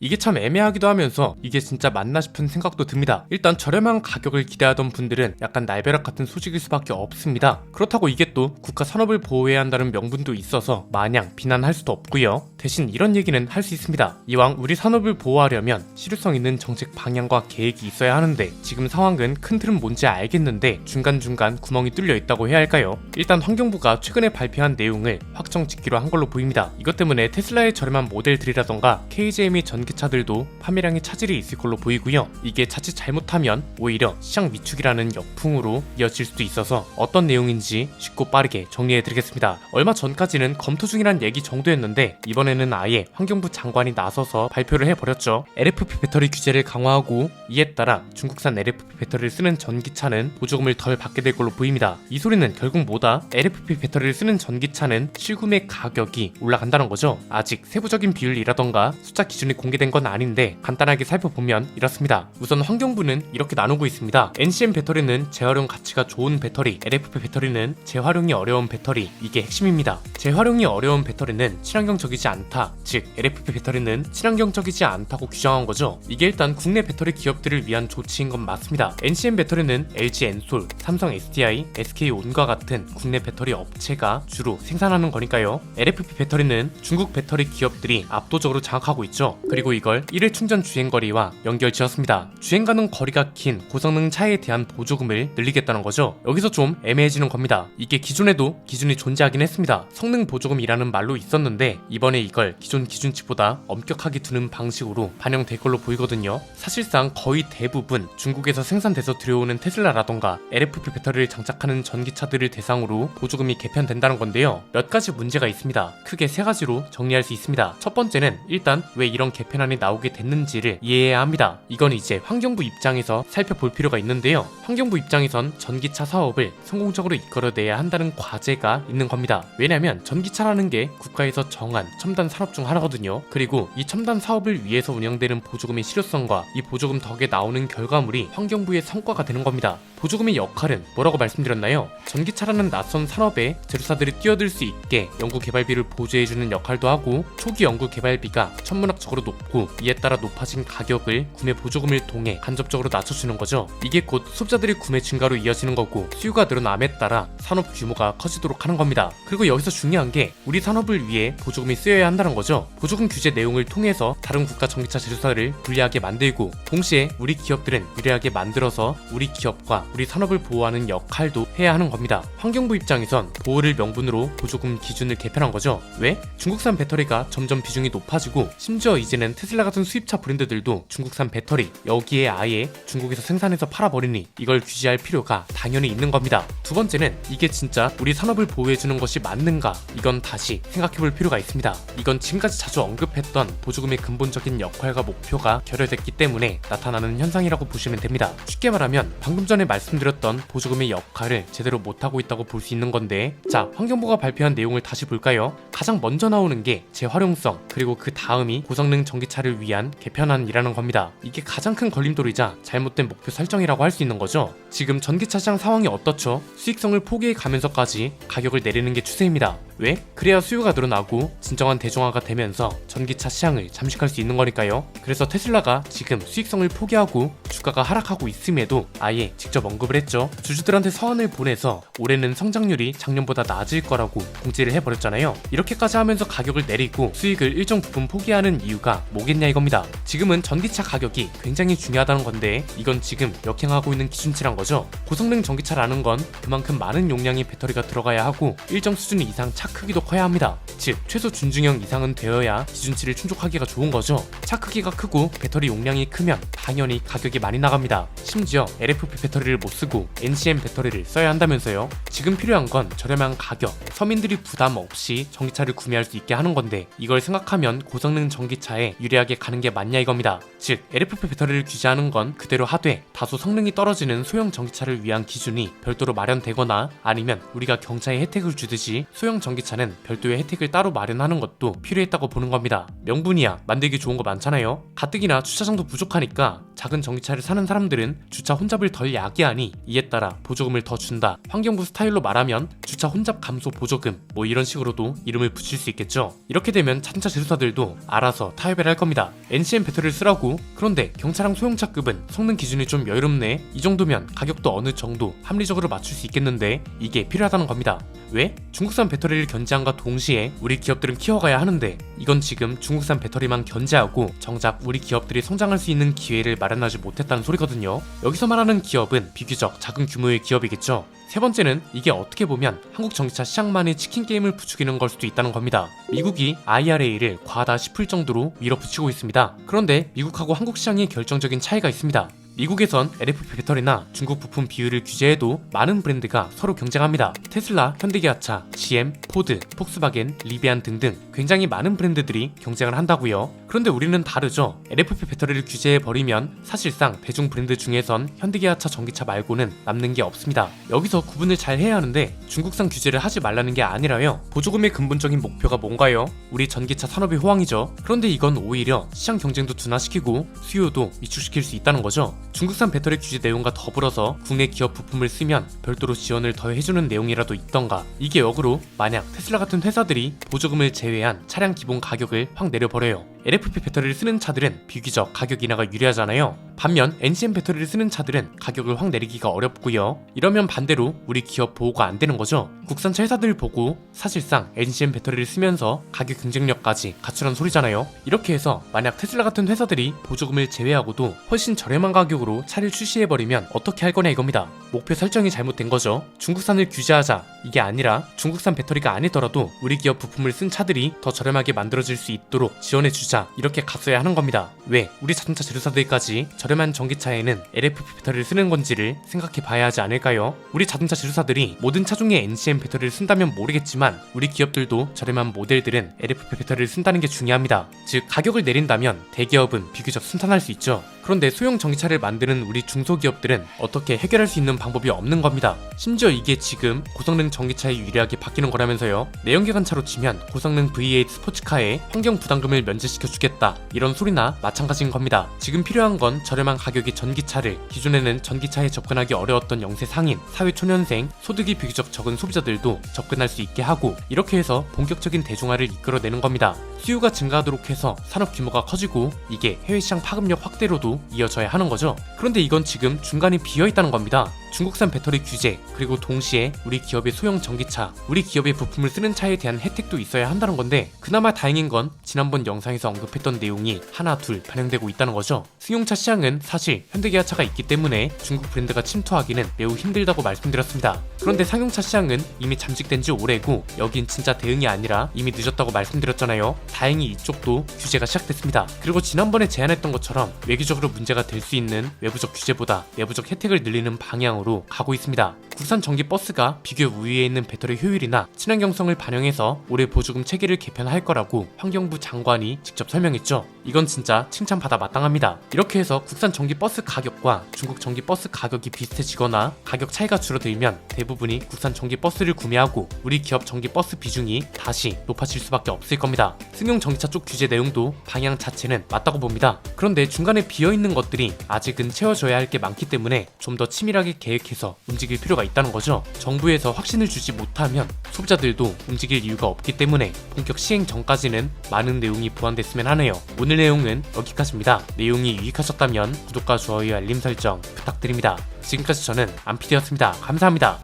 이게 참 애매하기도 하면서 이게 진짜 맞나 싶은 생각도 듭니다. 일단 저렴한 가격을 기대하던 분들은 약간 날벼락 같은 소식일 수밖에 없습니다. 그렇다고 이게 또 국가 산업을 보호해야 한다는 명분도 있어서 마냥 비난할 수도 없고요. 대신 이런 얘기는 할 수 있습니다. 이왕 우리 산업을 보호하려면 실효성 있는 정책 방향과 계획이 있어야 하는데 지금 상황은 큰 틀은 뭔지 알겠는데 중간중간 구멍이 뚫려 있다고 해야 할까요? 일단 환경부가 최근에 발표한 내용을 확정 짓기로 한 걸로 보입니다. 이것 때문에 테슬라의 저렴한 모델들이라던가 KGM의 전기차들도 판매량이 차질이 있을 걸로 보이고요. 이게 자칫 잘못하면 오히려 시장 위축이라는 역풍으로 이어질 수도 있어서 어떤 내용인지 쉽고 빠르게 정리해드리겠습니다. 얼마 전까지는 검토 중이란 얘기 정도였는데 이번에는 아예 환경부 장관이 나서서 발표를 해버렸죠. LFP 배터리 규제를 강화하고 이에 따라 중국산 LFP 배터리를 쓰는 전기차는 보조금을 덜 받게 될 걸로 보입니다. 이 소리는 결국 뭐다? LFP 배터리를 쓰는 전기차는 실구매 가격이 올라간다는 거죠. 아직 세부적인 비율이라던가 숫자 기준이 공개된 건 아닌데 간단하게 살펴보면 이렇습니다. 우선 환경부는 이렇게 나누고 있습니다. NCM 배터리는 재활용 가치가 좋은 배터리, LFP 배터리는 재활용이 어려운 배터리, 이게 핵심입니다. 재활용이 어려운 배터리는 친환경적이지 않다, 즉 LFP 배터리는 친환경적이지 않다고 규정한 거죠. 이게 일단 국내 배터리 기업들을 위한 조치인 건 맞습니다. NCM 배터리는 LG 엔솔, 삼성 SDI, SK온과 같은 국내 배터리 업체가 주로 생산하는 거니까요. LFP 배터리는 중국 배터리 기업들이 압도적으로 장악하고 있죠. 그리고 이걸 1회 충전 주행거리와 연결 지었습니다. 주행가는 거리가 긴 고성능 차에 대한 보조금을 늘리겠다는 거죠. 여기서 좀 애매해지는 겁니다. 이게 기존에도 기준이 존재하긴 했습니다. 성능 보조금이라는 말로 있었는데 이번에 이걸 기존 기준치보다 엄격하게 두는 방식으로 반영될 걸로 보이거든요. 사실상 거의 대부분 중국에서 생산돼서 들여오는 테슬라라던가 LFP 배터리를 장착하는 전기차들을 대상으로 보조금이 개편된다는 건데요. 몇 가지 문제가 있습니다. 크게 세 가지로 정리할 수 있습니다. 첫 번째는 일단 왜 이런 개편안이 나오게 됐는지를 이해해야 합니다. 이건 이제 환경부 입장에서 살펴볼 필요가 있는데요. 환경부 입장에선 전기차 사업을 성공적으로 이끌어내야 한다는 과제가 있는 겁니다. 왜냐면 전기차라는 게 국가에서 정한 첨단 산업 중 하나거든요. 그리고 이 첨단 사업을 위해서 운영되는 보조금의 실효성과 이 보조금 덕에 나오는 결과물이 환경부의 성과가 되는 겁니다. 보조금의 역할은 뭐라고 말씀드렸나요? 전기차라는 낯선 산업에 제조사들이 뛰어들 수 있게 연구개발비를 보조해주는 역할도 하고 초기 연구개발비가 천문학적으로 높고 이에 따라 높아진 가격을 구매 보조금을 통해 간접적으로 낮춰주는 거죠. 이게 곧 소비자들의 구매 증가로 이어지는 거고 수요가 늘어남에 따라 산업 규모가 커지도록 하는 겁니다. 그리고 여기서 중요한 게 우리 산업을 위해 보조금이 쓰여야 한다는 거죠. 보조금 규제 내용을 통해서 다른 국가 전기차 제조사를 불리하게 만들고 동시에 우리 기업들은 유리하게 만들어서 우리 기업과 우리 산업을 보호하는 역할도 해야 하는 겁니다. 환경부 입장에선 보호를 명분으로 보조금 기준을 개편한 거죠. 왜? 중국산 배터리가 점점 비중이 높아지고 심지어 이제는 테슬라 같은 수입차 브랜드들도 중국산 배터리 여기에 아예 중국에서 생산해서 팔아버리니 이걸 규제할 필요가 당연히 있는 겁니다. 두 번째는 이게 진짜 우리 산업을 보호해주는 것이 맞는가? 이건 다시 생각해볼 필요가 있습니다. 이건 지금까지 자주 언급했던 보조금의 근본적인 역할과 목표가 결여됐기 때문에 나타나는 현상이라고 보시면 됩니다. 쉽게 말하면 방금 전에 말씀드렸던 보조금의 역할을 제대로 못하고 있다고 볼 수 있는 건데, 자, 환경부가 발표한 내용을 다시 볼까요? 가장 먼저 나오는 게 재활용성, 그리고 그 다음이 고성능 전기차를 위한 개편안이라는 겁니다. 이게 가장 큰 걸림돌이자 잘못된 목표 설정이라고 할 수 있는 거죠. 지금 전기차 시장 상황이 어떻죠? 수익성을 포기해 가면서까지 가격을 내리는 게 추세입니다. 왜? 그래야 수요가 늘어나고 진정한 대중화가 되면서 전기차 시장을 잠식할 수 있는 거니까요. 그래서 테슬라가 지금 수익성을 포기하고 주가가 하락하고 있음에도 아예 직접 언급을 했죠. 주주들한테 서한을 보내서 올해는 성장률이 작년보다 낮을 거라고 공지를 해버렸잖아요. 이렇게까지 하면서 가격을 내리고 수익을 일정 부분 포기하는 이유가 뭐겠냐 이겁니다. 지금은 전기차 가격이 굉장히 중요하다는 건데 이건 지금 역행하고 있는 기준치란 거죠. 고성능 전기차라는 건 그만큼 많은 용량의 배터리가 들어가야 하고 일정 수준 이상 차 크기도 커야 합니다. 즉 최소 준중형 이상은 되어야 기준치를 충족하기가 좋은 거죠. 차 크기가 크고 배터리 용량이 크면 당연히 가격이 많이 나갑니다. 심지어 LFP 배터리를 못 쓰고 NCM 배터리를 써야 한다면서요. 지금 필요한 건 저렴한 가격, 서민들이 부담 없이 전기차를 구매할 수 있게 하는 건데 이걸 생각하면 고성능 전기차에 유리하게 가는 게 맞냐 이겁니다. 즉 LFP 배터리를 규제하는 건 그대로 하되 다소 성능이 떨어지는 소형 전기차를 위한 기준이 별도로 마련되거나 아니면 우리가 경차에 혜택을 주듯이 소형 전기차는 별도의 혜택을 따로 마련하는 것도 필요했다고 보는 겁니다. 명분이야 만들기 좋은 거 많잖아요. 가뜩이나 주차장도 부족하니까 작은 전기차를 사는 사람들은 주차 혼잡을 덜 야기하니 이에 따라 보조금을 더 준다. 환경부 스타일로 말하면 주차 혼잡 감소 보조금 뭐 이런 식으로도 이름을 붙일 수 있겠죠. 이렇게 되면 자동차 제조사들도 알아서 타협을 할 겁니다. NCM 배터리를 쓰라고? 그런데 경차랑 소형차급은 성능 기준이 좀 여유롭네. 이 정도면 가격도 어느 정도 합리적으로 맞출 수 있겠는데 이게 필요하다는 겁니다. 왜? 중국산 배터리를 견제함과 동시에 우리 기업들은 키워가야 하는데 이건 지금 중국산 배터리만 견제하고 정작 우리 기업들이 성장할 수 있는 기회를 마련하지 못했다는 소리거든요. 여기서 말하는 기업은 비교적 작은 규모의 기업이겠죠. 세 번째는 이게 어떻게 보면 한국 전기차 시장만의 치킨 게임을 부추기는 걸 수도 있다는 겁니다. 미국이 IRA를 과하다 싶을 정도로 밀어붙이고 있습니다. 그런데 미국하고 한국 시장에 결정적인 차이가 있습니다. 미국에선 LFP 배터리나 중국 부품 비율을 규제해도 많은 브랜드가 서로 경쟁합니다. 테슬라, 현대기아차, GM, 포드, 폭스바겐, 리비안 등등 굉장히 많은 브랜드들이 경쟁을 한다고요. 그런데 우리는 다르죠. LFP 배터리를 규제해버리면 사실상 대중 브랜드 중에선 현대기아차 전기차 말고는 남는 게 없습니다. 여기서 구분을 잘 해야 하는데 중국산 규제를 하지 말라는 게 아니라요. 보조금의 근본적인 목표가 뭔가요? 우리 전기차 산업의 호황이죠. 그런데 이건 오히려 시장 경쟁도 둔화시키고 수요도 위축시킬 수 있다는 거죠. 중국산 배터리 규제 내용과 더불어서 국내 기업 부품을 쓰면 별도로 지원을 더 해주는 내용이라도 있던가. 이게 역으로 만약 테슬라 같은 회사들이 보조금을 제외한 차량 기본 가격을 확 내려버려요. LFP 배터리를 쓰는 차들은 비교적 가격 인하가 유리하잖아요. 반면 NCM 배터리를 쓰는 차들은 가격을 확 내리기가 어렵고요. 이러면 반대로 우리 기업 보호가 안 되는 거죠. 국산차 회사들 보고 사실상 NCM 배터리를 쓰면서 가격 경쟁력까지 갖추란 소리잖아요. 이렇게 해서 만약 테슬라 같은 회사들이 보조금을 제외하고도 훨씬 저렴한 가격으로 차를 출시해버리면 어떻게 할 거냐 이겁니다. 목표 설정이 잘못된 거죠. 중국산을 규제하자 이게 아니라 중국산 배터리가 아니더라도 우리 기업 부품을 쓴 차들이 더 저렴하게 만들어질 수 있도록 지원해주자 이렇게 갔어야 하는 겁니다. 왜? 우리 자동차 제조사들까지 저렴한 전기차에는 LFP 배터리를 쓰는 건지를 생각해 봐야 하지 않을까요? 우리 자동차 제조사들이 모든 차종에 NCM 배터리를 쓴다면 모르겠지만 우리 기업들도 저렴한 모델들은 LFP 배터리를 쓴다는 게 중요합니다. 즉 가격을 내린다면 대기업은 비교적 순탄할 수 있죠. 그런데 소형 전기차를 만드는 우리 중소기업들은 어떻게 해결할 수 있는 방법이 없는 겁니다. 심지어 이게 지금 고성능 전기차에 유리하게 바뀌는 거라면서요. 내연기관차로 치면 고성능 V8 스포츠카에 환경 부담금을 면제시켜주겠다 이런 소리나 마찬가지인 겁니다. 지금 필요한 건 저렴한 가격의 전기차를 기존에는 전기차에 접근하기 어려웠던 영세 상인, 사회초년생, 소득이 비교적 적은 소비자들도 접근할 수 있게 하고 이렇게 해서 본격적인 대중화를 이끌어내는 겁니다. 수요가 증가하도록 해서 산업 규모가 커지고 이게 해외시장 파급력 확대로도 이어져야 하는 거죠. 그런데 이건 지금 중간에 비어있다는 겁니다. 중국산 배터리 규제 그리고 동시에 우리 기업의 소형 전기차, 우리 기업의 부품을 쓰는 차에 대한 혜택도 있어야 한다는 건데 그나마 다행인 건 지난번 영상에서 언급했던 내용이 하나 둘 반영되고 있다는 거죠. 승용차 시장은 사실 현대기아차가 있기 때문에 중국 브랜드가 침투하기는 매우 힘들다고 말씀드렸습니다. 그런데 상용차 시장은 이미 잠식된 지 오래고 여긴 진짜 대응이 아니라 이미 늦었다고 말씀드렸잖아요. 다행히 이쪽도 규제가 시작됐습니다. 그리고 지난번에 제안했던 것처럼 외교적으로 문제가 될 수 있는 외부적 규제보다 내부적 혜택을 늘리는 방향으로 가고 있습니다. 국산 전기 버스가 비교 우위에 있는 배터리 효율이나 친환경성을 반영해서 올해 보조금 체계를 개편할 거라고 환경부 장관이 직접 설명했죠. 이건 진짜 칭찬받아 마땅합니다. 이렇게 해서 국산 전기 버스 가격과 중국 전기 버스 가격이 비슷해지거나 가격 차이가 줄어들면 대부분이 국산 전기 버스를 구매하고 우리 기업 전기 버스 비중이 다시 높아질 수밖에 없을 겁니다. 승용 전기차 쪽 규제 내용도 방향 자체는 맞다고 봅니다. 그런데 중간에 비어있는 것들이 아직은 채워져야 할 게 많기 때문에 좀 더 치밀하게 계획해서 움직일 필요가 있다는 거죠. 정부에서 확신을 주지 못하면 소비자들도 움직일 이유가 없기 때문에 본격 시행 전까지는 많은 내용이 보완됐으면 하네요. 오늘 내용은 여기까지입니다. 내용이 유익하셨다면 구독과 좋아요 알림 설정 부탁드립니다. 지금까지 저는 안피디였습니다. 감사합니다.